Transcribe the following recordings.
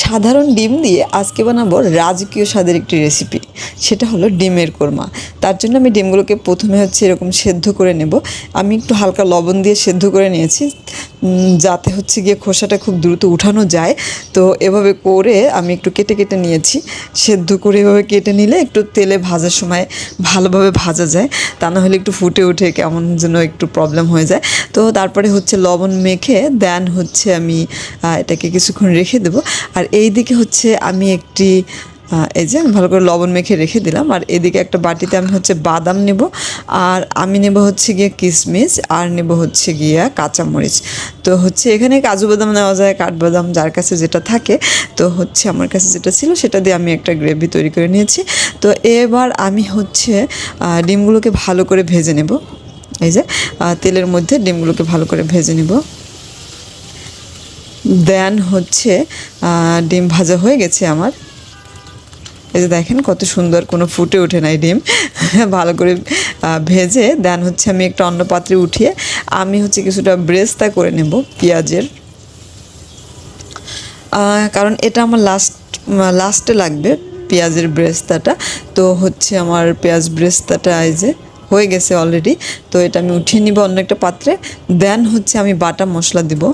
সাধারণ ডিম দিয়ে আজকে বানাবো রাজকীয় স্বাদের একটি রেসিপি। সেটা হলো ডিমের কোরমা। তার জন্য আমি ডিমগুলোকে প্রথমে এরকম সেদ্ধ করে নেব। আমি একটু হালকা লবণ দিয়ে সেদ্ধ করে নিয়েছি, যাতে গিয়ে খোসাটা খুব দ্রুত উঠানো যায়। তো এভাবে করে আমি একটু কেটে কেটে নিয়েছি। সেদ্ধ করে এভাবে কেটে নিলে একটু তেলে ভাজার সময় ভালোভাবে ভাজা যায়, তা না হলে একটু ফুটে উঠে কেমন যেন একটু প্রবলেম হয়ে যায়। তো তারপরে লবণ মেখে দেন আমি এটাকে কিছুক্ষণ রেখে দেবো। আর এই দিকে আমি একটি এই যে ভালো করে লবণ মেখে রেখে দিলাম। আর এদিকে একটা বাটিতে আমি বাদাম নেব, আর আমি নেব গিয়ে কিশমিশ, আর নেব গিয়া কাঁচামরিচ। তো এখানে কাজু বাদাম নেওয়া যায়, কাঠবাদাম, যার কাছে যেটা থাকে। তো আমার কাছে যেটা ছিল সেটা দিয়ে আমি একটা গ্রেভি তৈরি করে নিয়েছি। তো এবার আমি ডিমগুলোকে ভালো করে ভেজে নেব। এই যে তেলের মধ্যে ডিমগুলোকে ভালো করে ভেজে নেব। দেন ডিম ভাজা হয়ে গেছে আমার। এই যে দেখেন কত সুন্দর, কোনো ফুটে ওঠে নাই ডিম। ভালো করে ভেজে দেন আমি একটা অন্য পাত্রে উঠিয়ে আমি কিছুটা ব্রেস্তা করে নেব পেঁয়াজের, কারণ এটা আমার লাস্টে লাগবে পেঁয়াজের ব্রেস্তাটা। তো আমার পেঁয়াজ ব্রেস্তাটা এই যে হয়ে গেছে অলরেডি। তো এটা আমি উঠিয়ে নিব অন্য একটা পাত্রে। দেন আমি বাটা মশলা দিব।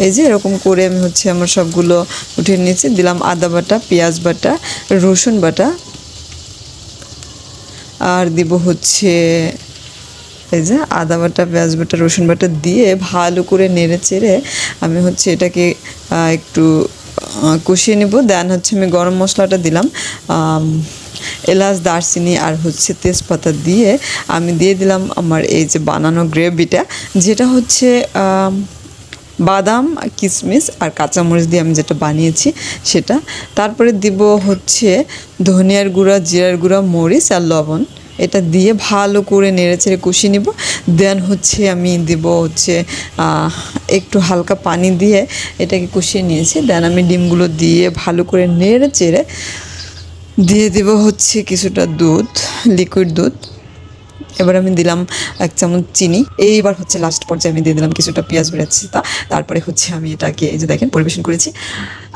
এই যে এরকম করে আমি আমার সবগুলো উঠিয়ে নিয়েছি। দিলাম আদা বাটা, পেঁয়াজ বাটা, রসুন বাটা, আর দিব এই যে আদা বাটা, পেঁয়াজ বাটা, রসুন বাটা দিয়ে ভালো করে নেড়ে চেড়ে আমি এটাকে একটু কষিয়ে নেব। দেন আমি গরম মশলাটা দিলাম, এলাচ, দারচিনি আর তেজপাতা দিয়ে আমি দিয়ে দিলাম আমার এই যে বানানো গ্রেভিটা, যেটা বাদাম, কিশমিশ আর কাঁচামরিচ দিয়ে আমি যেটা বানিয়েছি সেটা। তারপরে দিব ধনিয়ার গুঁড়া, জিরার গুঁড়া, মরিচ আর লবণ। এটা দিয়ে ভালো করে নেড়ে চেড়ে কষিয়ে নিব। দেন আমি দিব একটু হালকা পানি দিয়ে এটাকে কষিয়ে নিয়েছি। দেন আমি ডিমগুলো দিয়ে ভালো করে নেড়ে চেড়ে দিয়ে দিব কিছুটা দুধ, লিকুইড দুধ। এবার আমি দিলাম 1 চামচ চিনি। এইবার লাস্ট পর্যায়ে আমি দিয়ে দিলাম কিছুটা পেঁয়াজ বেরেস্তা। তারপরে আমি এটাকে এই যে দেখেন পরিবেশন করেছি।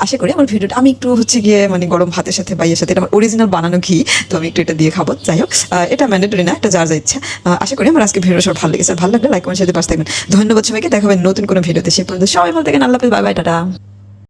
আশা করি আমার ভিডিওটা আমি একটু গিয়ে মানে গরম ভাতের সাথে বা ইয়ের সাথে, এটা আমার অরিজিনাল বানানো ঘি, তো আমি একটু এটা দিয়ে খাবো। যাই হোক, এটা ম্যান্ডেটরি না, এটা যার যা ইচ্ছা। আশা করি আমার আজকে ভিডিও সব ভালো লেগেছে। ভালো লাগলে লাইক কমেন্ট সাথে পাশে থাকবেন। ধন্যবাদ সবাইকে, দেখা হবে নতুন কোনো ভিডিওতে। সে পর্যন্ত সবাই ভালো থাকেন। আল্লাহ হাফেজ, বাই বাই, টাটা।